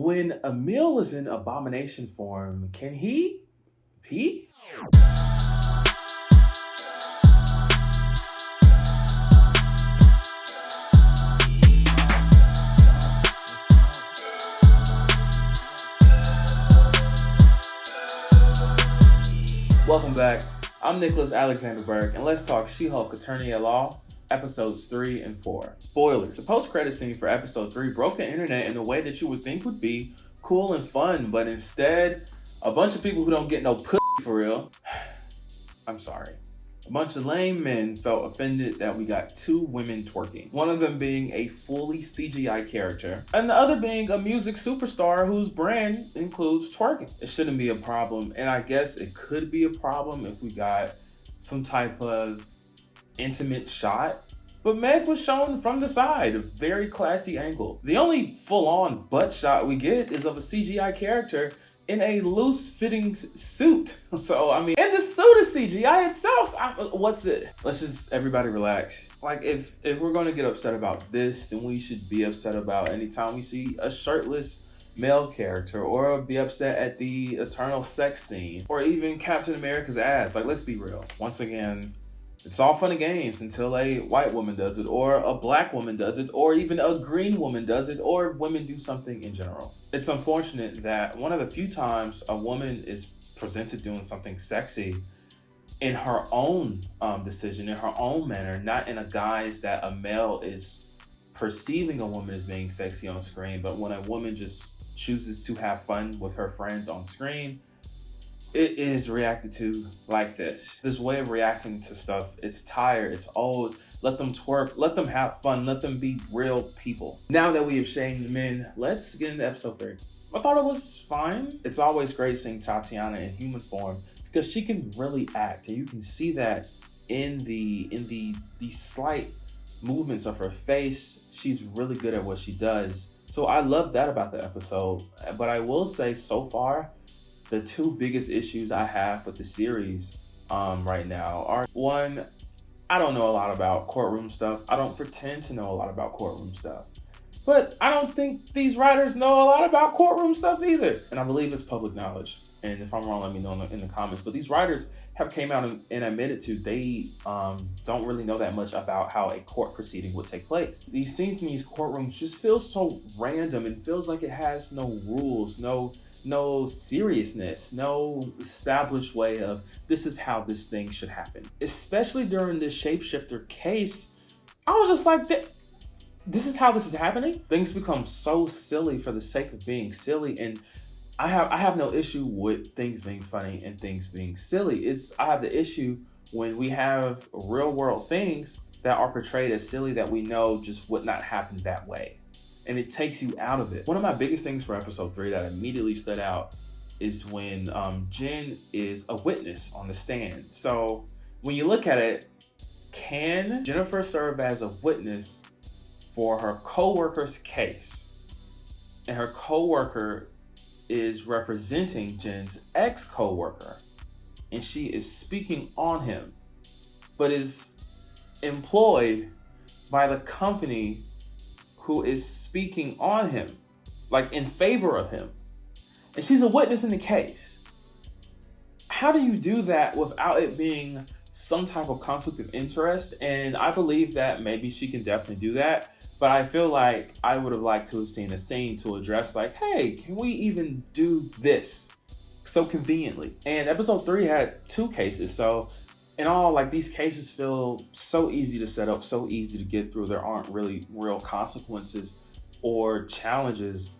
When Emil is in abomination form, can he pee? Welcome back. I'm Nicholas Alexander Burke, and let's talk She-Hulk Attorney at Law, episodes 3 and 4. Spoilers. The post-credit scene for episode 3 broke the internet in a way that you would think would be cool and fun, but instead, a bunch of people who don't get no pussy for real. I'm sorry. A bunch of lame men felt offended that we got 2 women twerking. One of them being a fully CGI character, and the other being a music superstar whose brand includes twerking. It shouldn't be a problem, and I guess it could be a problem if we got some type of intimate shot. But Meg was shown from the side, a very classy angle. The only full-on butt shot we get is of a CGI character in a loose-fitting suit. So, I mean, and the suit is CGI itself. What's it? Let's just, everybody relax. Like, if we're gonna get upset about this, then we should be upset about anytime we see a shirtless male character, or be upset at the eternal sex scene, or even Captain America's ass. Like, let's be real. Once again, it's all fun and games until a white woman does it, or a black woman does it, or even a green woman does it, or women do something in general. It's unfortunate that one of the few times a woman is presented doing something sexy in her own decision, in her own manner, not in a guise that a male is perceiving a woman as being sexy on screen, but when a woman just chooses to have fun with her friends on screen, it is reacted to like this. This way of reacting to stuff, it's tired, it's old. Let them twerk, let them have fun, let them be real people. Now that we have shamed men, let's get into episode 3. I thought it was fine. It's always great seeing Tatiana in human form because she can really act, and you can see that in the slight movements of her face. She's really good at what she does. So I love that about the episode. But I will say, so far, the 2 biggest issues I have with the series right now are, one, I don't know a lot about courtroom stuff. I don't pretend to know a lot about courtroom stuff. But I don't think these writers know a lot about courtroom stuff either. And I believe it's public knowledge. And if I'm wrong, let me know in the comments. But these writers have came out and admitted to they don't really know that much about how a court proceeding would take place. These scenes in these courtrooms just feel so random and feels like it has no rules, no seriousness, no established way of this is how this thing should happen. Especially during this shapeshifter case, I was just like, this is how this is happening? Things become so silly for the sake of being silly, and I have no issue with things being funny and things being silly. I have the issue when we have real world things that are portrayed as silly that we know just would not happen that way. And it takes you out of it. One of my biggest things for episode 3 that immediately stood out is when Jen is a witness on the stand. So when you look at it, can Jennifer serve as a witness for her co-worker's case? And her co-worker is representing Jen's ex-co-worker, and she is speaking on him, but is employed by the company who is speaking on him, like in favor of him. And she's a witness in the case. How do you do that without it being some type of conflict of interest? And I believe that maybe she can definitely do that. But I feel like I would have liked to have seen a scene to address like, hey, can we even do this so conveniently? And episode 3 had 2 cases. So in all, like, these cases feel so easy to set up, so easy to get through. There aren't really real consequences or challenges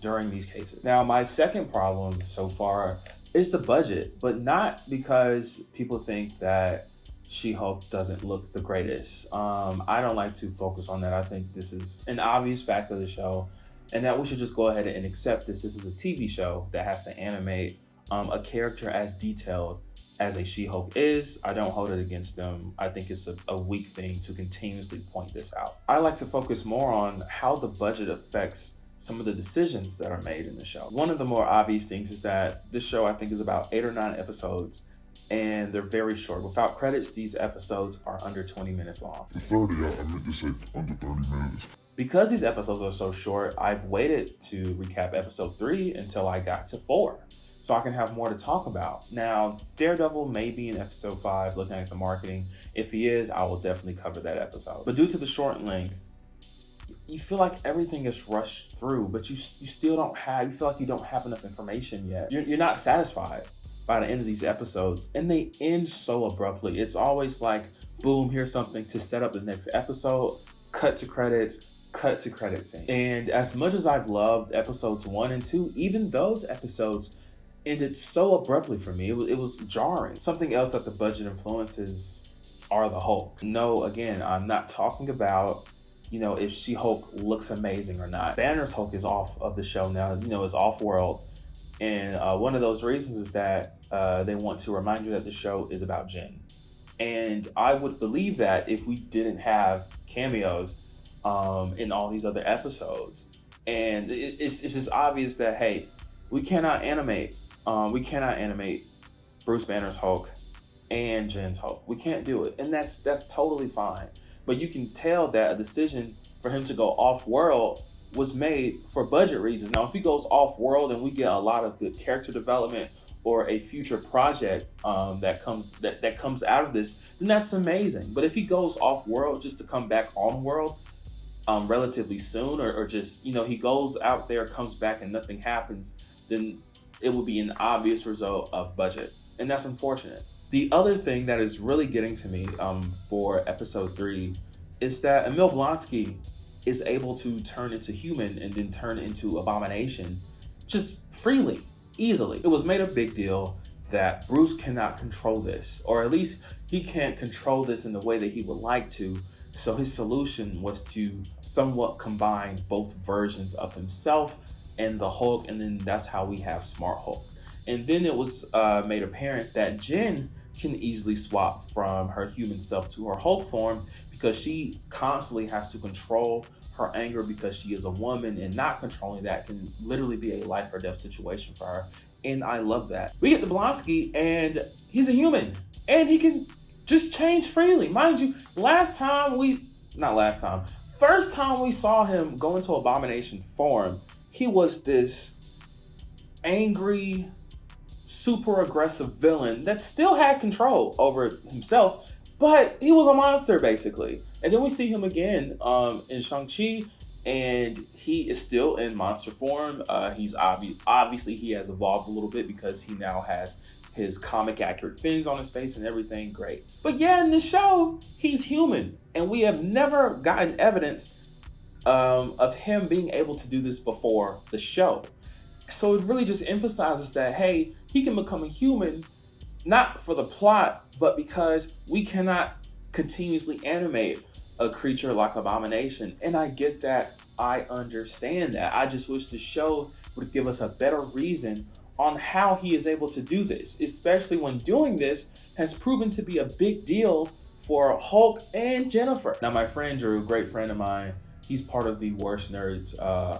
during these cases. Now, my second problem so far is the budget, but not because people think that She-Hulk doesn't look the greatest. I don't like to focus on that. I think this is an obvious fact of the show, and that we should just go ahead and accept this. This is a TV show that has to animate a character as detailed as a She-Hulk is. I don't hold it against them. I think it's a weak thing to continuously point this out. I like to focus more on how the budget affects some of the decisions that are made in the show. One of the more obvious things is that this show, I think, is about 8 or 9 episodes, and they're very short. Without credits, these episodes are under 20 minutes long. The 30, I meant to say under 30 minutes. Because these episodes are so short, I've waited to recap episode 3 until I got to 4, so I can have more to talk about. Now, Daredevil may be in episode 5, looking at the marketing. If he is, I will definitely cover that episode. But due to the short length, you feel like everything is rushed through, but you still don't have, you feel like you don't have enough information yet. You're not satisfied by the end of these episodes, and they end so abruptly. It's always like, boom, here's something to set up the next episode, cut to credit scene. And as much as I've loved episodes 1 and 2, even those episodes ended so abruptly for me. It was jarring. Something else that the budget influences are the Hulk. No, again, I'm not talking about, if She-Hulk looks amazing or not. Banner's Hulk is off of the show now, it's off-world. And one of those reasons is that they want to remind you that the show is about Jen. And I would believe that if we didn't have cameos in all these other episodes. And it's just obvious that, hey, we cannot animate Bruce Banner's Hulk and Jen's Hulk. We can't do it. And that's totally fine. But you can tell that a decision for him to go off-world was made for budget reasons. Now, if he goes off-world and we get a lot of good character development or a future project that comes out of this, then that's amazing. But if he goes off-world just to come back on-world relatively soon, or just, he goes out there, comes back, and nothing happens, then it would be an obvious result of budget. And that's unfortunate. The other thing that is really getting to me for episode 3 is that Emil Blonsky is able to turn into human and then turn into abomination just freely, easily. It was made a big deal that Bruce cannot control this, or at least he can't control this in the way that he would like to. So his solution was to somewhat combine both versions of himself and the Hulk, and then that's how we have Smart Hulk. And then it was made apparent that Jen can easily swap from her human self to her Hulk form because she constantly has to control her anger because she is a woman, and not controlling that can literally be a life or death situation for her. And I love that. We get to Blonsky, and he's a human, and he can just change freely. Mind you, first time we saw him go into abomination form, he was this angry, super aggressive villain that still had control over himself, but he was a monster basically. And then we see him again in Shang-Chi, and he is still in monster form. He's obviously he has evolved a little bit because he now has his comic accurate fins on his face and everything. Great. But yeah, in the show, he's human, and we have never gotten evidence of him being able to do this before the show. So it really just emphasizes that, hey, he can become a human, not for the plot, but because we cannot continuously animate a creature like Abomination. And I get that. I understand that. I just wish the show would give us a better reason on how he is able to do this, especially when doing this has proven to be a big deal for Hulk and Jennifer. Now, my friend Drew, great friend of mine, he's part of the Worst Nerds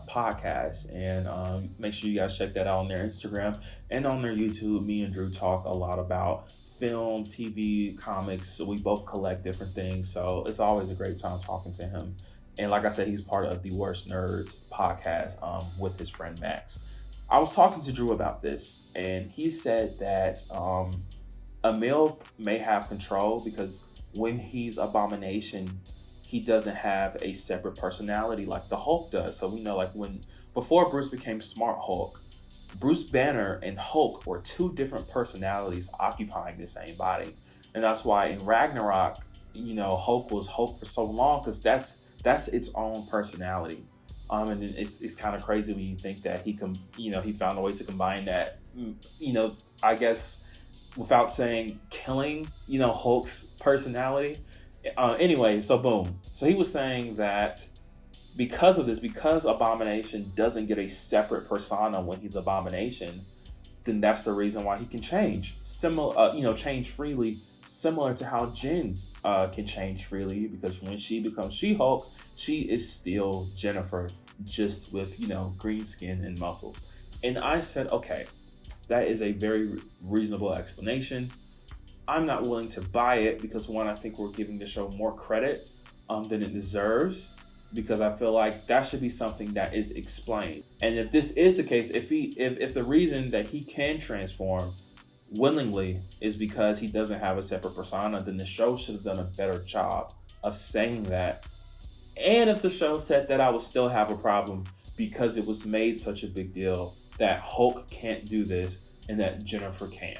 podcast, and make sure you guys check that out on their Instagram and on their YouTube. Me and Drew talk a lot about film, TV, comics. So we both collect different things, so it's always a great time talking to him. And like I said, he's part of the Worst Nerds podcast with his friend Max. I was talking to Drew about this, and he said that Emil may have control because when he's Abomination, he doesn't have a separate personality like the Hulk does. So we know, like, before Bruce became Smart Hulk, Bruce Banner and Hulk were two different personalities occupying the same body. And that's why in Ragnarok, Hulk was Hulk for so long, because that's its own personality. And it's kind of crazy when you think that he found a way to combine that, I guess without saying killing, Hulk's personality. Anyway, so boom. So he was saying that because of this, because Abomination doesn't get a separate persona when he's Abomination, then that's the reason why he can change. Change freely, similar to how Jen can change freely, because when she becomes She-Hulk, she is still Jennifer, just with, green skin and muscles. And I said, okay, that is a very reasonable explanation. I'm not willing to buy it because, one, I think we're giving the show more credit than it deserves. because I feel like that should be something that is explained. And if this is the case, if the reason that he can transform willingly is because he doesn't have a separate persona, then the show should have done a better job of saying that. And if the show said that, I would still have a problem because it was made such a big deal that Hulk can't do this and that Jennifer can.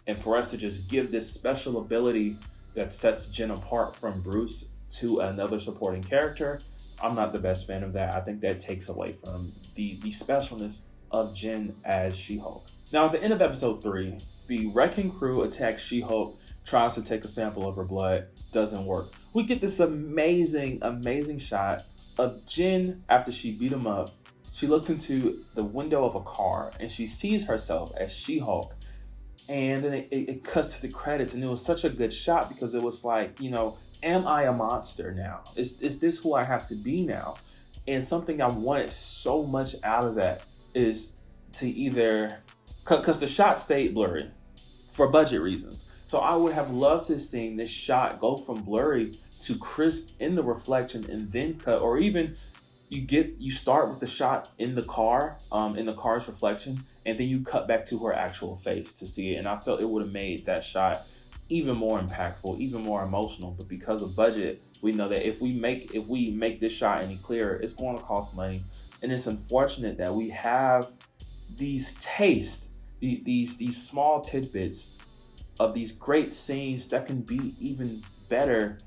And for us to just give this special ability that sets Jen apart from Bruce to another supporting character, I'm not the best fan of that. I think that takes away from the specialness of Jen as She-Hulk. Now, at the end of episode 3, the Wrecking Crew attacks She-Hulk, tries to take a sample of her blood, doesn't work. We get this amazing, amazing shot of Jen after she beat him up. She looks into the window of a car and she sees herself as She-Hulk. And then it cuts to the credits, and it was such a good shot because it was like, am I a monster now? Is this who I have to be now? And something I wanted so much out of that is to either, because the shot stayed blurry for budget reasons. So I would have loved to have seen this shot go from blurry to crisp in the reflection and then cut, or even you start with the shot in the car's reflection, and then you cut back to her actual face to see it. And I felt it would have made that shot even more impactful, even more emotional. But because of budget, we know that if we make this shot any clearer, it's going to cost money. And it's unfortunate that we have these these small tidbits of these great scenes that can be even better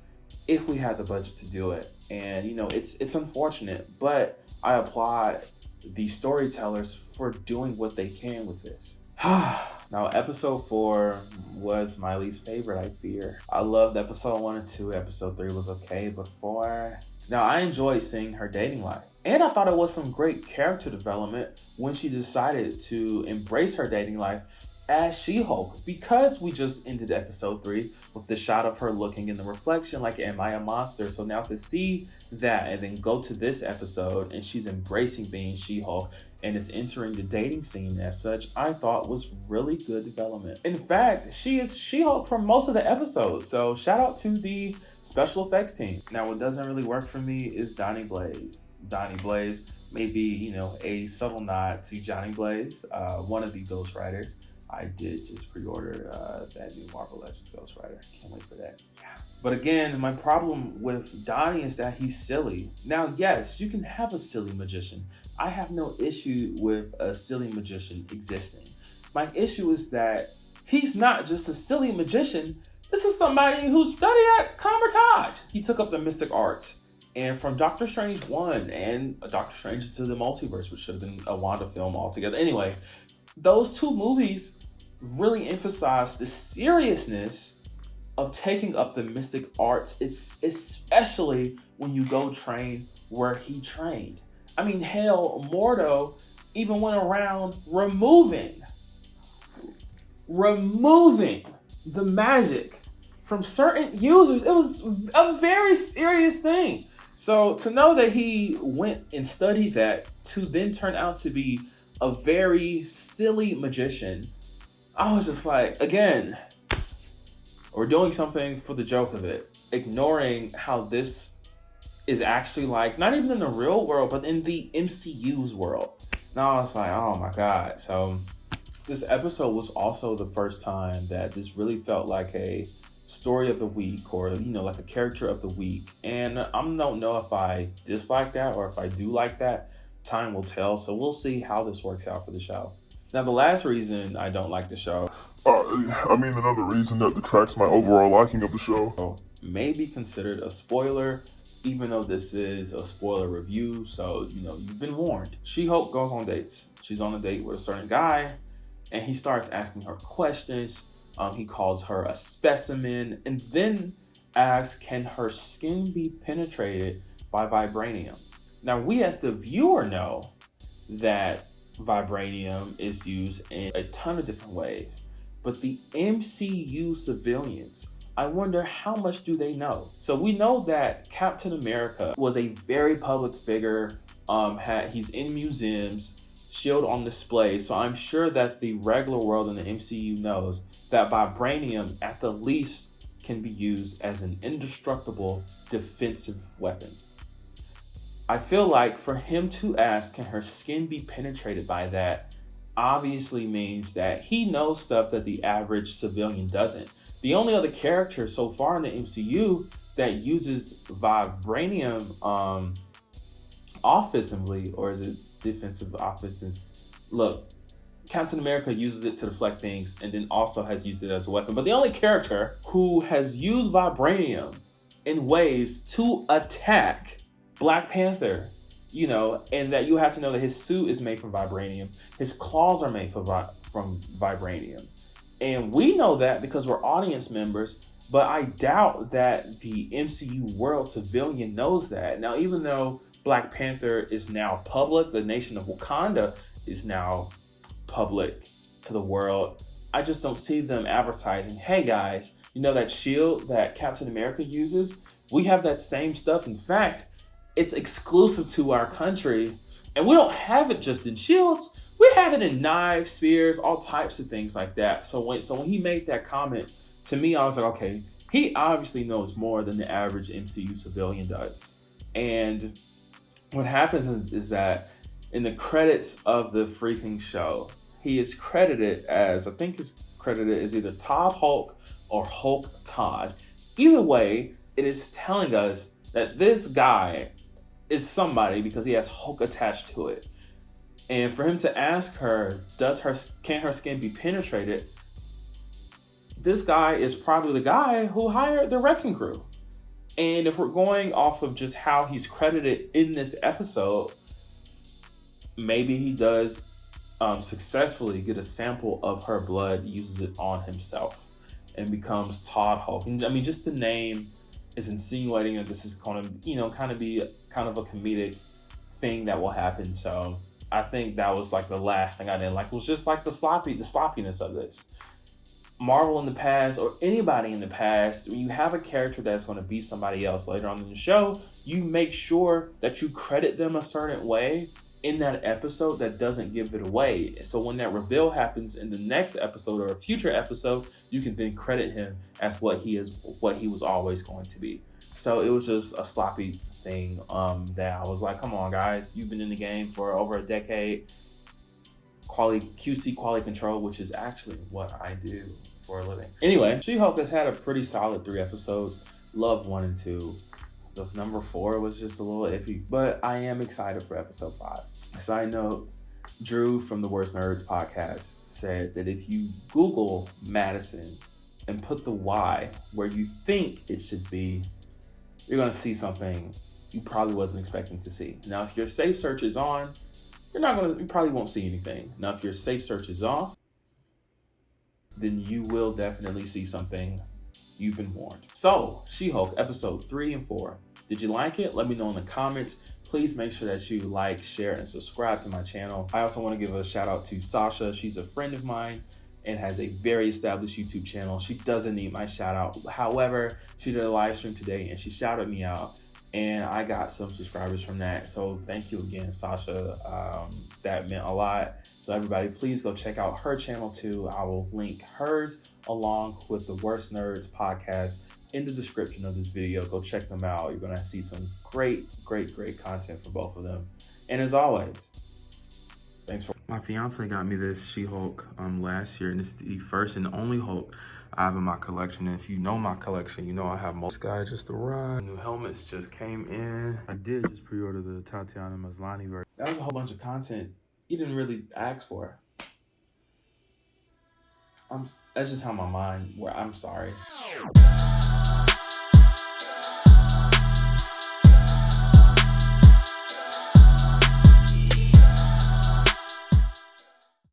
if we had the budget to do it. And it's unfortunate, but I applaud the storytellers for doing what they can with this. Now, episode 4 was my least favorite, I fear. I loved episode 1 and 2. Episode 3 was okay, but 4... Now, I enjoyed seeing her dating life. And I thought it was some great character development when she decided to embrace her dating life as She-Hulk, because we just ended episode 3 with the shot of her looking in the reflection like, am I a monster? So now to see that and then go to this episode and she's embracing being She-Hulk and is entering the dating scene as such, I thought was really good development. In fact, she is She-Hulk from most of the episodes, so shout out to the special effects team. Now, what doesn't really work for me is Donnie Blaze. Donnie Blaze may be, a subtle nod to Johnny Blaze, one of the Ghost Riders. I did just pre-order that new Marvel Legends Ghost Rider. Can't wait for that. Yeah. But again, my problem with Donnie is that he's silly. Now, yes, you can have a silly magician. I have no issue with a silly magician existing. My issue is that he's not just a silly magician. This is somebody who studied at Comertage. He took up the mystic arts. And from Doctor Strange 1 and Doctor Strange Into the Multiverse, which should have been a Wanda film altogether. Anyway, those 2 movies really emphasize the seriousness of taking up the mystic arts, especially when you go train where he trained. I mean, hell, Mordo even went around removing the magic from certain users. It was a very serious thing. So to know that he went and studied that to then turn out to be a very silly magician, I was just like, again, we're doing something for the joke of it, ignoring how this is actually like, not even in the real world, but in the MCU's world. Now I was like, oh my God. So this episode was also the first time that this really felt like a story of the week, or like a character of the week. And I don't know if I dislike that or if I do like that. Time will tell. So we'll see how this works out for the show. Now, the last reason I don't like the show, another reason that detracts my overall liking of the show, may be considered a spoiler, even though this is a spoiler review. So, you've been warned. She-Hulk goes on dates. She's on a date with a certain guy, and he starts asking her questions. He calls her a specimen, and then asks, can her skin be penetrated by vibranium? Now, we as the viewer know that vibranium is used in a ton of different ways, but the MCU civilians, I wonder how much do they know? So we know that Captain America was a very public figure. He's in museums, shield on display. So I'm sure that the regular world in the MCU knows that vibranium at the least can be used as an indestructible defensive weapon. I feel like for him to ask, can her skin be penetrated by that, obviously means that he knows stuff that the average civilian doesn't. The only other character so far in the MCU that uses vibranium offensively, or is it defensive, offensive? Look, Captain America uses it to deflect things and then also has used it as a weapon. But the only character who has used vibranium in ways to attack Black Panther, you know, and that you have to know that his suit is made from vibranium, his claws are made from vibranium. And we know that because we're audience members, but I doubt that the MCU world civilian knows that. Now, even though Black Panther is now public, the nation of Wakanda is now public to the world, I just don't see them advertising, hey guys, you know that shield that Captain America uses? We have that same stuff. In fact, it's exclusive to our country, and we don't have it just in shields. We have it in knives, spears, all types of things like that. So when he made that comment, to me, I was like, okay, he obviously knows more than the average MCU civilian does. And what happens is that in the credits of the freaking show, he is credited as, I think he's credited as either Todd Hulk or Hulk Todd. Either way, it is telling us that this guy is somebody because he has Hulk attached to it. And for him to ask her, can her skin be penetrated? This guy is probably the guy who hired the Wrecking Crew. And if we're going off of just how he's credited in this episode, maybe he does successfully get a sample of her blood, uses it on himself, and becomes Todd Hulk. And I mean, just the name is insinuating that this is going to, you know, kind of a comedic thing that will happen. So I think that was like the last thing I didn't like. It was just like the sloppiness of this. Marvel in the past, or anybody in the past, when you have a character that's going to be somebody else later on in the show, you make sure that you credit them a certain way in that episode that doesn't give it away. So when that reveal happens in the next episode or a future episode, you can then credit him as what he was always going to be. So it was just a sloppy thing that I was like, come on guys, you've been in the game for over a decade. QC, quality control, which is actually what I do for a living. Anyway, She-Hulk has had a pretty solid 3 episodes. Loved 1 and 2. The number 4 was just a little iffy, but I am excited for episode 5. Side note, Drew from the Worst Nerds podcast said that if you Google Madisynn and put the Y where you think it should be, you're going to see something you probably wasn't expecting to see. Now, if your safe search is on, you probably won't see anything. Now, if your safe search is off, then you will definitely see something. You've been warned. So, She-Hulk episode 3 and 4. Did you like it? Let me know in the comments. Please make sure that you like, share, and subscribe to my channel. I also want to give a shout out to Sasha. She's a friend of mine and has a very established YouTube channel. She doesn't need my shout out. However, she did a live stream today and she shouted me out, and I got some subscribers from that. So thank you again, Sasha. That meant a lot. So everybody, please go check out her channel too. I will link hers along with the Worst Nerds podcast in the description of this video. Go check them out. You're gonna see some great content for both of them. And as always, thanks for. My fiance got me this She-Hulk last year, and it's the first and only Hulk I have in my collection. And if you know my collection, you know I have most. This guy just arrived. New helmets just came in. I did just pre-order the Tatiana Maslany version. That was a whole bunch of content you didn't really ask for. That's just how my mind. I'm sorry.